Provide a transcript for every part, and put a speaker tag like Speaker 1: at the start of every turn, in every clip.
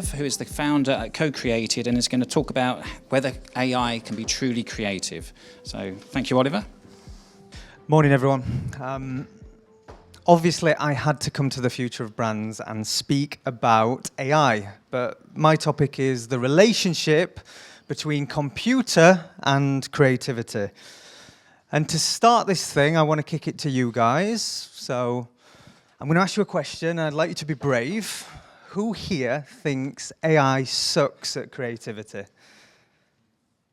Speaker 1: Yonchev, who is the founder at Cocreated and is going to talk about whether AI can be truly creative. So thank you, Oliver.
Speaker 2: Morning, everyone. Obviously, I had to come to the future of brands and speak about AI, but my topic is the relationship between computer and creativity. And to start this thing, I want to kick it to you guys. So I'm going to ask you a question. I'd like you to be brave. Who here thinks AI sucks at creativity?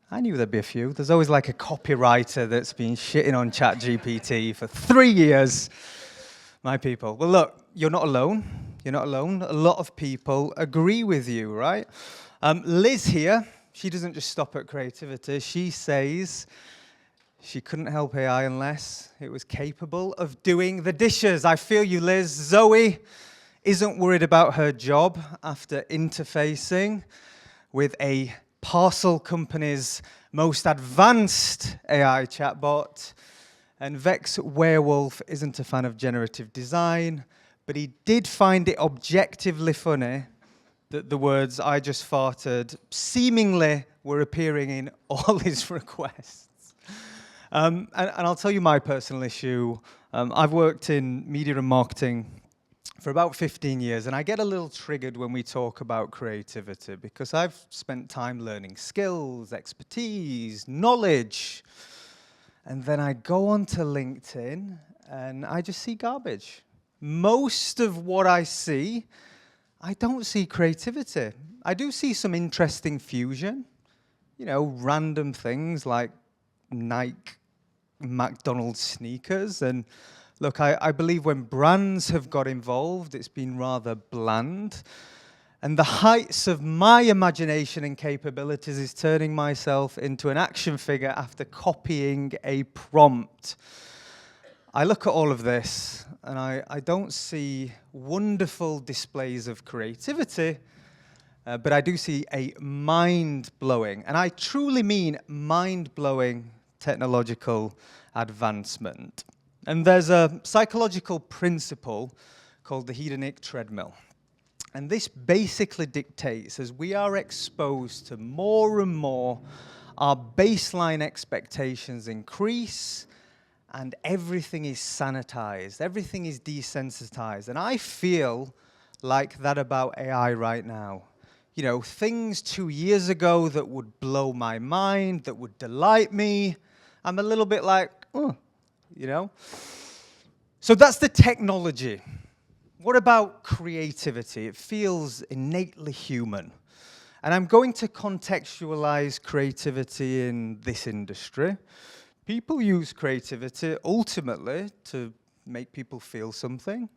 Speaker 2: I knew there'd be a few. There's always like a copywriter that's been shitting on ChatGPT for 3 years. My people. Well, look, you're not alone. You're not alone. A lot of people agree with you, right? Liz here, she doesn't just stop at creativity. She says she couldn't help AI unless it was capable of doing the dishes. I feel you, Liz. Zoe isn't worried about her job after interfacing with a parcel company's most advanced AI chatbot. And Vex Werewolf isn't a fan of generative design, but he did find it objectively funny that the words "I just farted" seemingly were appearing in all his requests. And I'll tell you my personal issue. I've worked in media and marketing for about 15 years, and I get a little triggered when we talk about creativity because I've spent time learning skills, expertise, knowledge, and then I go onto LinkedIn and I just see garbage. Most of what I see, I don't see creativity. I do see some interesting fusion, you know, random things like Nike, McDonald's sneakers. And look, I believe when brands have got involved, it's been rather bland. And the heights of my imagination and capabilities is turning myself into an action figure after copying a prompt. I look at all of this, and I don't see wonderful displays of creativity, but I do see a mind-blowing, and I truly mean mind-blowing technological advancement. And there's a psychological principle called the hedonic treadmill. And this basically dictates, as we are exposed to more and more, our baseline expectations increase, and everything is sanitized, everything is desensitized. And I feel like that about AI right now. You know, things 2 years ago that would blow my mind, that would delight me, I'm a little bit like, oh, you know? So that's the technology. What about creativity? It feels innately human. And I'm going to contextualize creativity in this industry. People use creativity ultimately to make people feel something,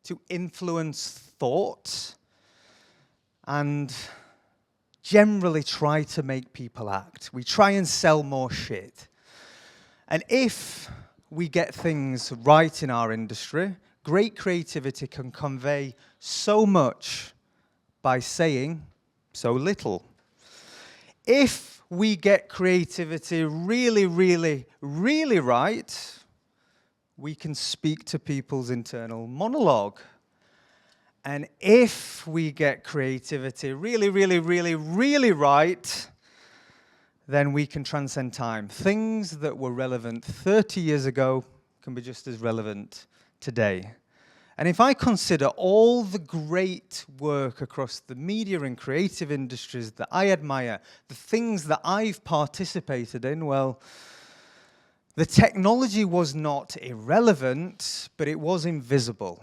Speaker 2: to influence thought, and generally try to make people act. We try and sell more shit. And if we get things right in our industry, great creativity can convey so much by saying so little. If we get creativity really, really, really right, we can speak to people's internal monologue. And if we get creativity really, really, really, really right, then we can transcend time. Things that were relevant 30 years ago can be just as relevant today. And if I consider all the great work across the media and creative industries that I admire, the things that I've participated in, well, the technology was not irrelevant, but it was invisible.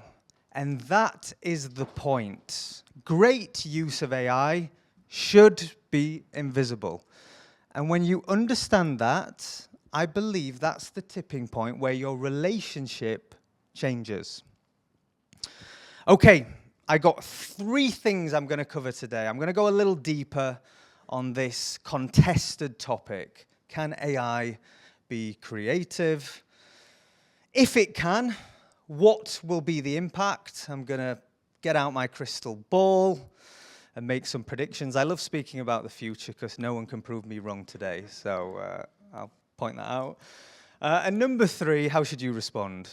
Speaker 2: And that is the point. Great use of AI should be invisible. And when you understand that, I believe that's the tipping point where your relationship changes. Okay, I got 3 things I'm going to cover today. I'm going to go a little deeper on this contested topic. Can AI be creative? If it can, what will be the impact? I'm going to get out my crystal ball and make some predictions. I love speaking about the future because no one can prove me wrong today, so I'll point that out. And number 3, how should you respond?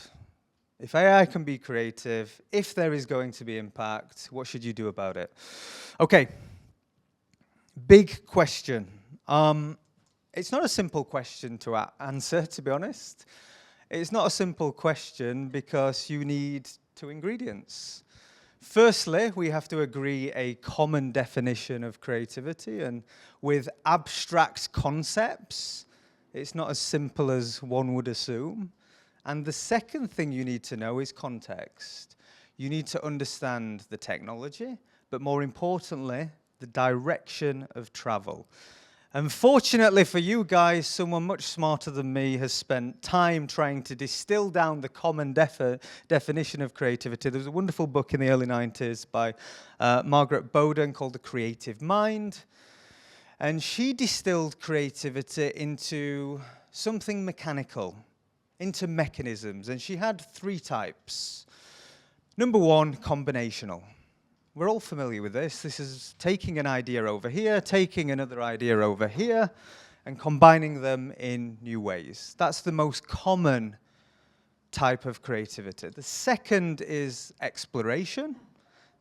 Speaker 2: If AI can be creative, if there is going to be impact, what should you do about it? Okay, big question. It's not a simple question to answer, to be honest. It's not a simple question because you need two ingredients. Firstly, we have to agree a common definition of creativity, and with abstract concepts, it's not as simple as one would assume. And the second thing you need to know is context. You need to understand the technology, but more importantly, the direction of travel. Unfortunately for you guys, someone much smarter than me has spent time trying to distill down the common definition of creativity. There was a wonderful book in the early 90s by Margaret Bowden called The Creative Mind. And she distilled creativity into something mechanical, into mechanisms. And she had three types. Number one, combinational. We're all familiar with this. This is taking an idea over here, taking another idea over here, and combining them in new ways. That's the most common type of creativity. The second is exploration.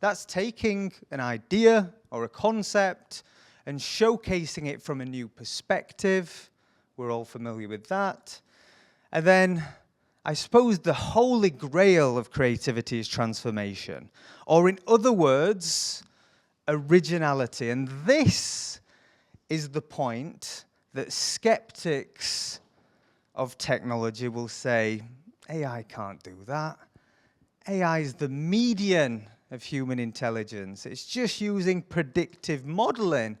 Speaker 2: That's taking an idea or a concept and showcasing it from a new perspective. We're all familiar with that. And then I suppose the holy grail of creativity is transformation, or in other words, originality. And this is the point that skeptics of technology will say, AI can't do that. AI is the median of human intelligence. It's just using predictive modeling.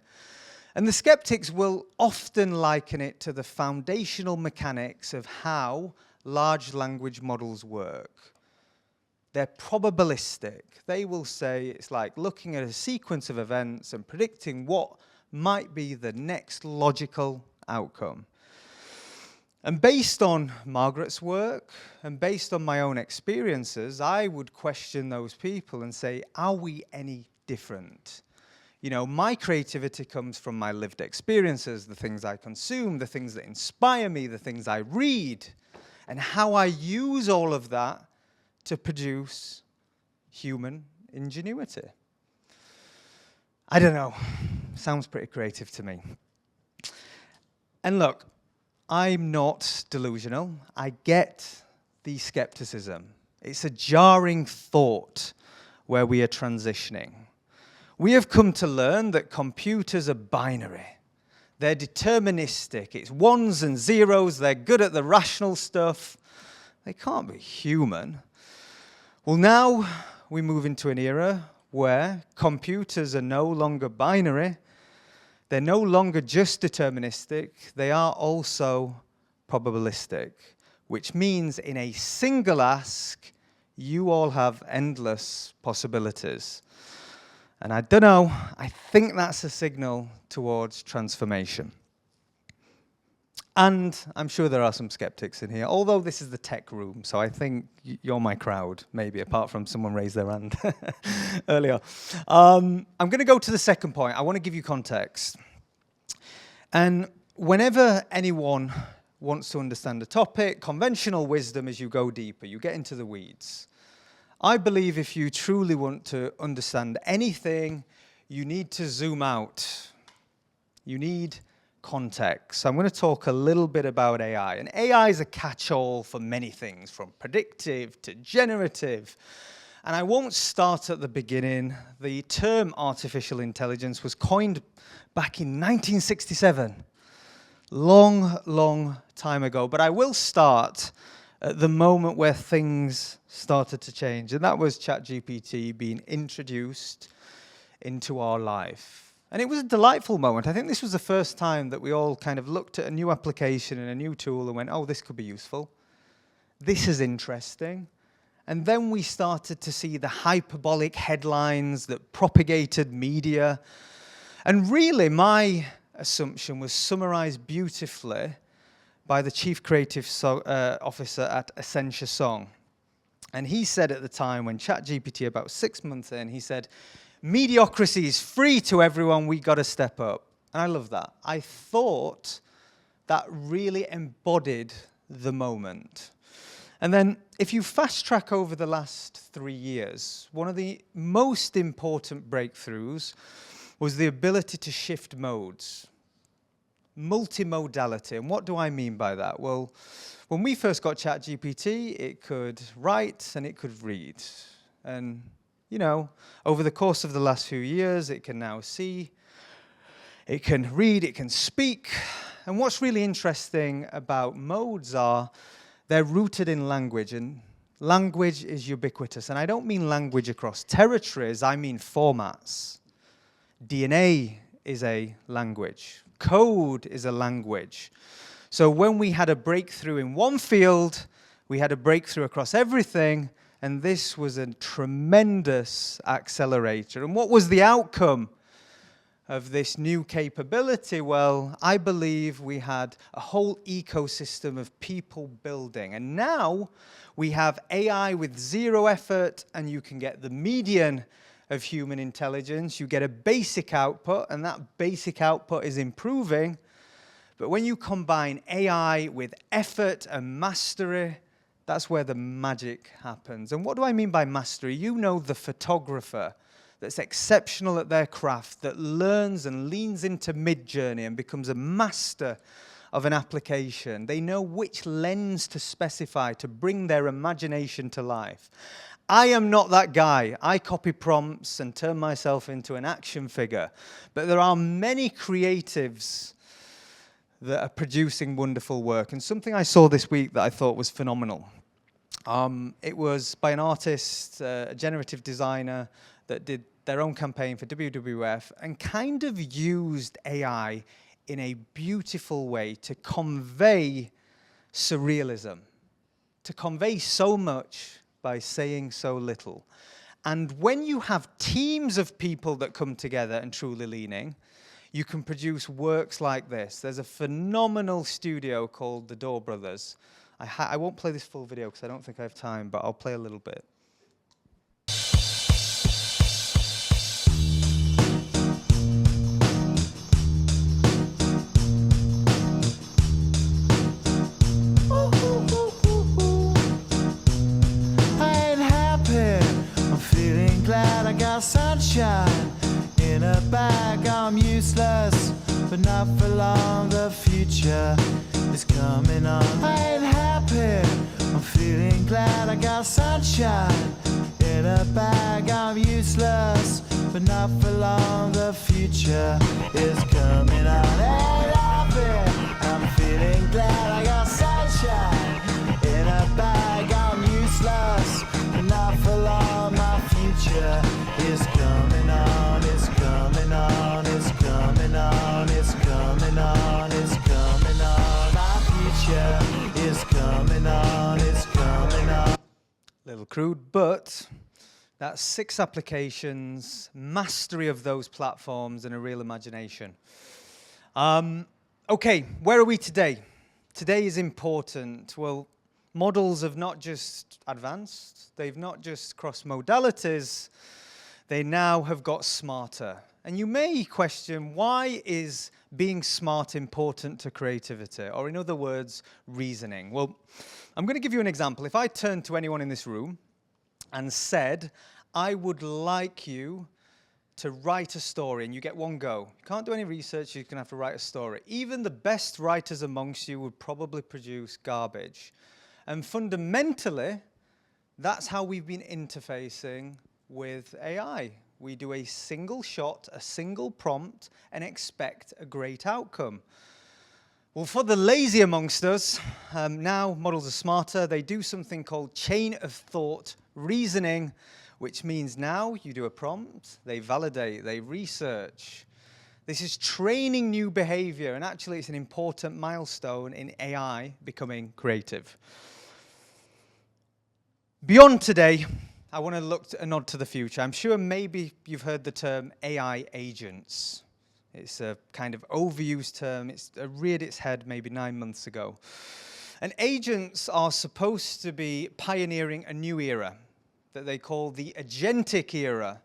Speaker 2: And the skeptics will often liken it to the foundational mechanics of how large language models work. They're probabilistic. They will say it's like looking at a sequence of events and predicting what might be the next logical outcome. And based on Margaret's work and based on my own experiences, I would question those people and say, are we any different? You know, my creativity comes from my lived experiences, the things I consume, the things that inspire me, the things I read, and how I use all of that to produce human ingenuity. I don't know. Sounds pretty creative to me. And look, I'm not delusional. I get the skepticism. It's a jarring thought where we are transitioning. We have come to learn that computers are binary. They're deterministic. It's ones and zeros. They're good at the rational stuff. They can't be human. Well, now we move into an era where computers are no longer binary. They're no longer just deterministic. They are also probabilistic, which means in a single ask, you all have endless possibilities. And I don't know, I think that's a signal towards transformation. And I'm sure there are some skeptics in here, although this is the tech room, so I think you're my crowd, maybe, apart from someone raised their hand earlier. I'm going to go to the second point. I want to give you context. And whenever anyone wants to understand a topic, conventional wisdom is you go deeper, you get into the weeds. I believe if you truly want to understand anything, you need to zoom out. You need context. So I'm going to talk a little bit about AI. And AI is a catch-all for many things, from predictive to generative. And I won't start at the beginning. The term artificial intelligence was coined back in 1967. Long, long time ago. But I will start at the moment where things started to change. And that was ChatGPT being introduced into our life. And it was a delightful moment. I think this was the first time that we all kind of looked at a new application and a new tool and went, oh, this could be useful. This is interesting. And then we started to see the hyperbolic headlines that propagated media. And really, my assumption was summarized beautifully by the Chief Creative Officer at Accenture Song. And he said at the time, when ChatGPT, about 6 months in, he said, mediocrity is free to everyone, we got to step up. And I love that. I thought that really embodied the moment. And then if you fast track over the last 3 years, one of the most important breakthroughs was the ability to shift modes. Multimodality. And what do I mean by that? Well, when we first got ChatGPT, it could write and it could read. And, you know, over the course of the last few years, it can now see, it can read, it can speak. And what's really interesting about modes are they're rooted in language, and language is ubiquitous. And I don't mean language across territories, I mean formats. DNA is a language. Code is a language. So when we had a breakthrough in one field, we had a breakthrough across everything, and this was a tremendous accelerator. And what was the outcome of this new capability? Well, I believe we had a whole ecosystem of people building. And now we have AI with zero effort, and you can get the median of human intelligence. You get a basic output, and that basic output is improving. But when you combine AI with effort and mastery, that's where the magic happens. And what do I mean by mastery? You know, the photographer that's exceptional at their craft, that learns and leans into Mid-Journey and becomes a master of an application. They know which lens to specify to bring their imagination to life. I am not that guy. I copy prompts and turn myself into an action figure. But there are many creatives that are producing wonderful work. And something I saw this week that I thought was phenomenal. It was by an artist, a generative designer, that did their own campaign for WWF and kind of used AI in a beautiful way to convey surrealism, to convey so much by saying so little. And when you have teams of people that come together and truly leaning, you can produce works like this. There's a phenomenal studio called the Door Brothers. I won't play this full video because I don't think I have time, but I'll play a little bit.
Speaker 3: Sunshine in a bag, I'm useless, but not for long. The future is coming on. I ain't happy, I'm feeling glad. I got sunshine in a bag, I'm useless, but not for long. The future is coming on. I ain't happy, I'm feeling glad. I got sunshine in a bag, I'm useless, but not for long. My future is coming on, it's coming on, it's coming on, it's coming on, it's coming on. My future is coming on, it's coming on.
Speaker 2: Little crude, but that's 6 applications, mastery of those platforms, and a real imagination. Okay, where are we today? Today is important. Well, models have not just advanced, they've not just crossed modalities, they now have got smarter. And you may question, why is being smart important to creativity? Or in other words, reasoning. Well, I'm going to give you an example. If I turned to anyone in this room and said, I would like you to write a story, and you get one go. You can't do any research, you're going to have to write a story. Even the best writers amongst you would probably produce garbage. And fundamentally, that's how we've been interfacing with AI. We do a single shot, a single prompt, and expect a great outcome. Well, for the lazy amongst us, now models are smarter. They do something called chain of thought reasoning, which means now you do a prompt, they validate, they research. This is training new behavior, and actually it's an important milestone in AI becoming creative. Beyond today, I want to look a nod to the future. I'm sure maybe you've heard the term AI agents. It's a kind of overused term. It's reared its head maybe 9 months ago. And agents are supposed to be pioneering a new era that they call the agentic era.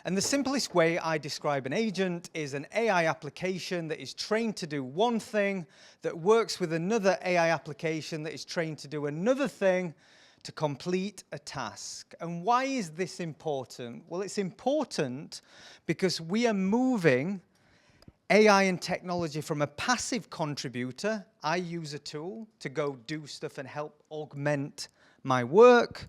Speaker 2: And the simplest way I describe an agent is an AI application that is trained to do one thing, that works with another AI application that is trained to do another thing to complete a task. And why is this important? Well, it's important because we are moving AI and technology from a passive contributor, I use a tool to go do stuff and help augment my work,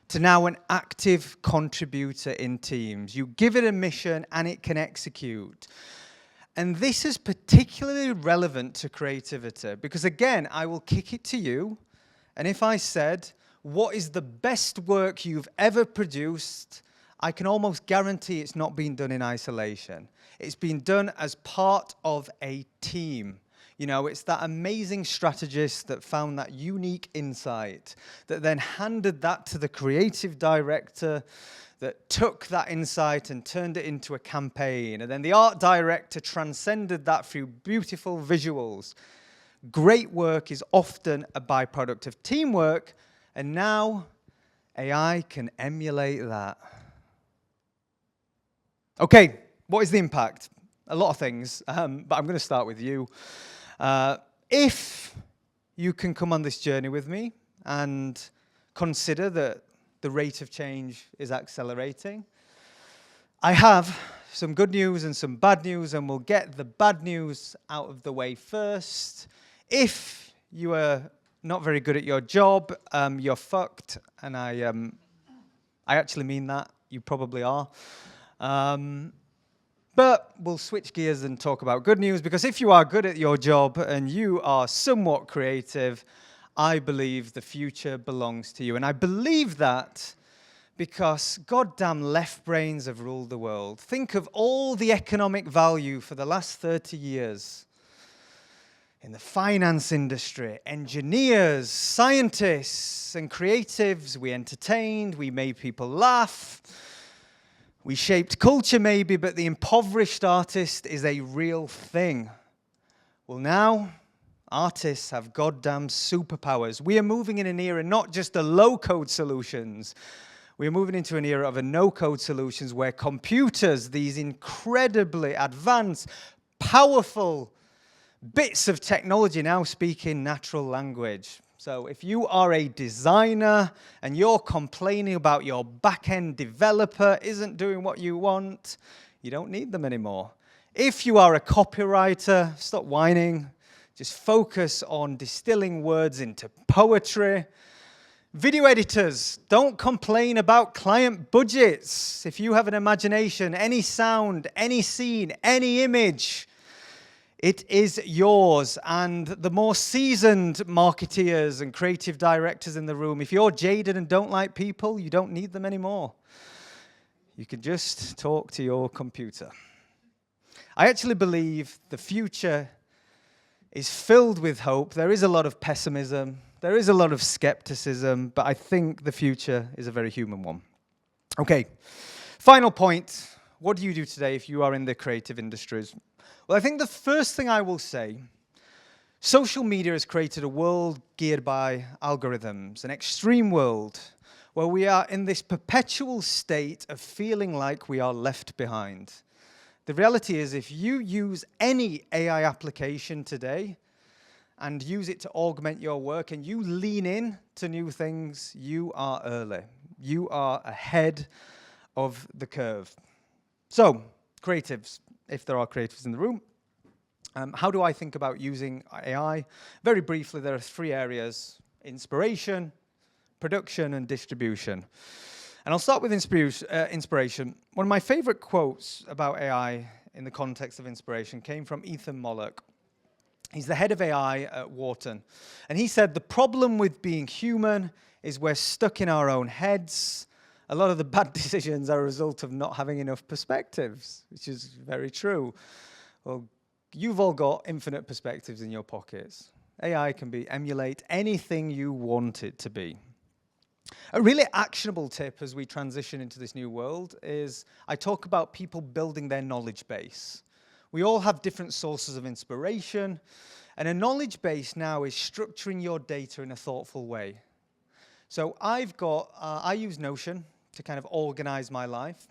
Speaker 2: to now an active contributor in teams. You give it a mission and it can execute. And this is particularly relevant to creativity because, again, I will kick it to you. And if I said, what is the best work you've ever produced, I can almost guarantee it's not been done in isolation. It's been done as part of a team. You know, it's that amazing strategist that found that unique insight, that then handed that to the creative director, that took that insight and turned it into a campaign. And then the art director transcended that through beautiful visuals. Great work is often a byproduct of teamwork, and now AI can emulate that. Okay, what is the impact? A lot of things, but I'm going to start with you. If you can come on this journey with me and consider that the rate of change is accelerating, I have some good news and some bad news, and we'll get the bad news out of the way first. If you are not very good at your job, you're fucked, and I actually mean that. You probably are. But we'll switch gears and talk about good news, because if you are good at your job and you are somewhat creative, I believe the future belongs to you. And I believe that because goddamn left brains have ruled the world. Think of all the economic value for the last 30 years. In the finance industry, engineers, scientists, and creatives, we entertained, we made people laugh. We shaped culture maybe, but the impoverished artist is a real thing. Well, now, artists have goddamn superpowers. We are moving in an era not just of low-code solutions. We are moving into an era of a no-code solutions where computers, these incredibly advanced, powerful bits of technology, now speak in natural language. So if you are a designer and you're complaining about your back-end developer isn't doing what you want, you don't need them anymore. If you are a copywriter, stop whining. Just focus on distilling words into poetry. Video editors, don't complain about client budgets. If you have an imagination, any sound, any scene, any image, it is yours. And the more seasoned marketeers and creative directors in the room, if you're jaded and don't like people, you don't need them anymore. You can just talk to your computer. I actually believe the future is filled with hope. There is a lot of pessimism. There is a lot of skepticism, but I think the future is a very human one. Okay, final point. What do you do today if you are in the creative industries? Well, I think the first thing I will say, social media has created a world geared by algorithms, an extreme world where we are in this perpetual state of feeling like we are left behind. The reality is, if you use any AI application today and use it to augment your work and you lean in to new things, you are early. You are ahead of the curve. So, creatives. If there are creatives in the room. How do I think about using AI? Very briefly, there are three areas: inspiration, production, and distribution. And I'll start with inspiration. One of my favorite quotes about AI in the context of inspiration came from Ethan Mollick. He's the head of AI at Wharton. And he said, the problem with being human is we're stuck in our own heads. A lot of the bad decisions are a result of not having enough perspectives, which is very true. Well, you've all got infinite perspectives in your pockets. AI can emulate anything you want it to be. A really actionable tip as we transition into this new world is I talk about people building their knowledge base. We all have different sources of inspiration, and a knowledge base now is structuring your data in a thoughtful way. So I use Notion to kind of organize my life.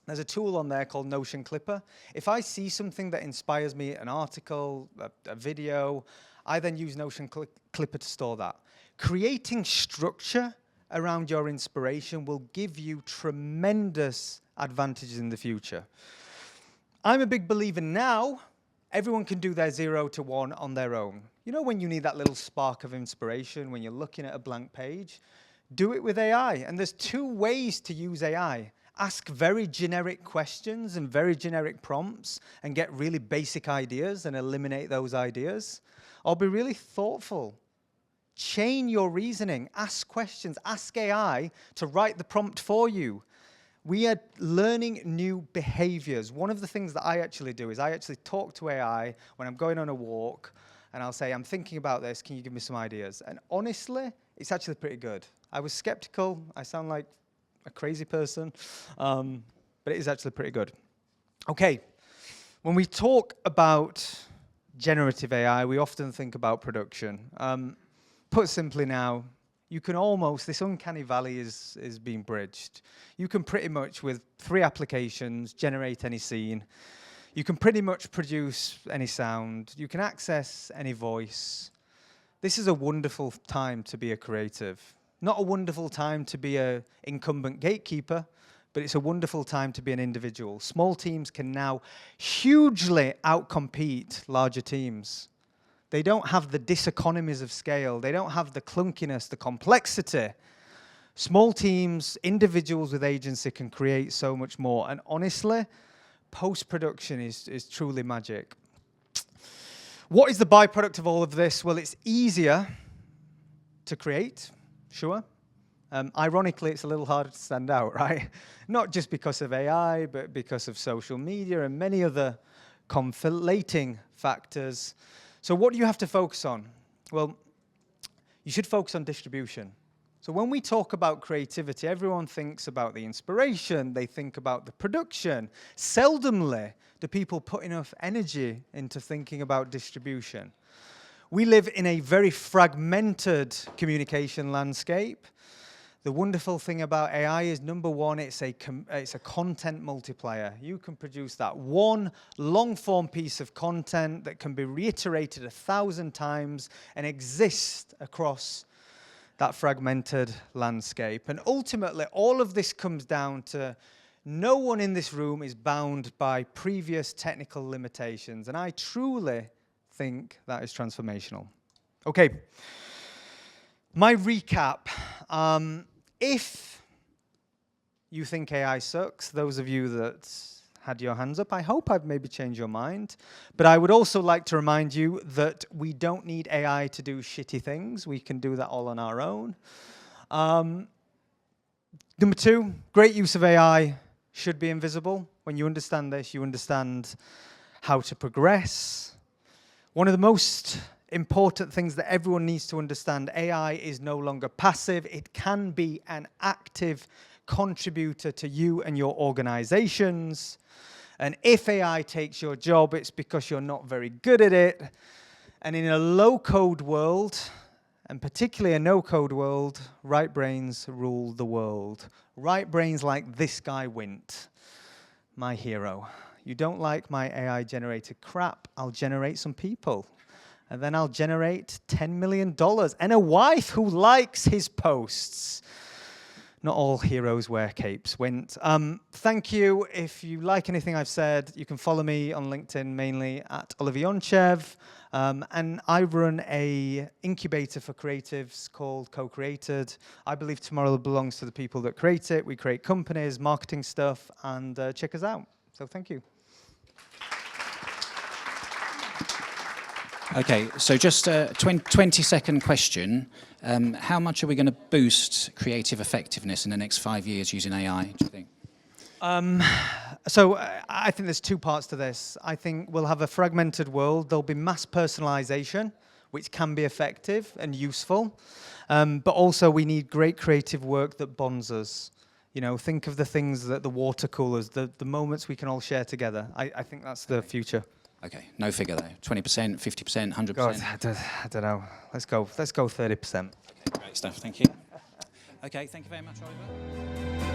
Speaker 2: There's a tool on there called Notion Clipper. If I see something that inspires me, an article, a video, I then use Notion Clipper to store that. Creating structure around your inspiration will give you tremendous advantages in the future. I'm a big believer now, everyone can do their 0 to 1 on their own. You know when you need that little spark of inspiration, when you're looking at a blank page? Do it with AI. And there's 2 ways to use AI. Ask very generic questions and very generic prompts and get really basic ideas and eliminate those ideas. Or be really thoughtful. Chain your reasoning. Ask questions. Ask AI to write the prompt for you. We are learning new behaviors. One of the things that I actually do is I actually talk to AI when I'm going on a walk, and I'll say, I'm thinking about this, can you give me some ideas? And honestly, it's actually pretty good. I was skeptical. I sound like a crazy person, but it is actually pretty good. Okay, when we talk about generative AI, we often think about production. Put simply now, you can almost, this uncanny valley is being bridged. You can pretty much, with 3 applications, generate any scene. You can pretty much produce any sound. You can access any voice. This is a wonderful time to be a creative. Not a wonderful time to be an incumbent gatekeeper, but it's a wonderful time to be an individual. Small teams can now hugely outcompete larger teams. They don't have the diseconomies of scale. They don't have the clunkiness, the complexity. Small teams, individuals with agency can create so much more. And honestly, post-production is truly magic. What is the byproduct of all of this? Well, it's easier to create, sure. Ironically, it's a little harder to stand out, right? Not just because of AI, but because of social media and many other conflating factors. So what do you have to focus on? Well, you should focus on distribution. So when we talk about creativity, everyone thinks about the inspiration, they think about the production. Seldomly do people put enough energy into thinking about distribution. We live in a very fragmented communication landscape. The wonderful thing about AI is, number one, it's a content multiplier. You can produce that one long-form piece of content that can be reiterated 1,000 times and exist across that fragmented landscape. And ultimately, all of this comes down to no one in this room is bound by previous technical limitations. And I truly think that is transformational. Okay, my recap. If you think AI sucks, those of you that had your hands up, I hope I've maybe changed your mind. But I would also like to remind you that we don't need AI to do shitty things. We can do that all on our own. Number 2, great use of AI should be invisible. When you understand this, you understand how to progress. One of the most important things that everyone needs to understand, AI is no longer passive. It can be an active contributor to you and your organizations. And if AI takes your job, it's because you're not very good at it. And in a low-code world, and particularly a no-code world, right brains rule the world. Right brains like this guy Wint, my hero. You don't like my AI-generated crap, I'll generate some people. And then I'll generate $10 million and a wife who likes his posts. Not all heroes wear capes. Wint. Thank you. If you like anything I've said, you can follow me on LinkedIn, mainly at Oliver Yonchev. And I run a incubator for creatives called Co-Created. I believe tomorrow belongs to the people that create it. We create companies, marketing stuff, and check us out. So thank you.
Speaker 1: Okay, so just a 20-second question. How much are we going to boost creative effectiveness in the next 5 years using AI, do you think?
Speaker 2: So I think there's 2 parts to this. I think we'll have a fragmented world. There'll be mass personalization, which can be effective and useful. But also we need great creative work that bonds us. You know, think of the things that the water coolers, the moments we can all share together. I think that's the future.
Speaker 1: Okay, no figure though. 20%, 50%, 100%?
Speaker 2: God, I don't know. Let's go 30%.
Speaker 1: Okay, great stuff, thank you. Okay, thank you very much, Oliver.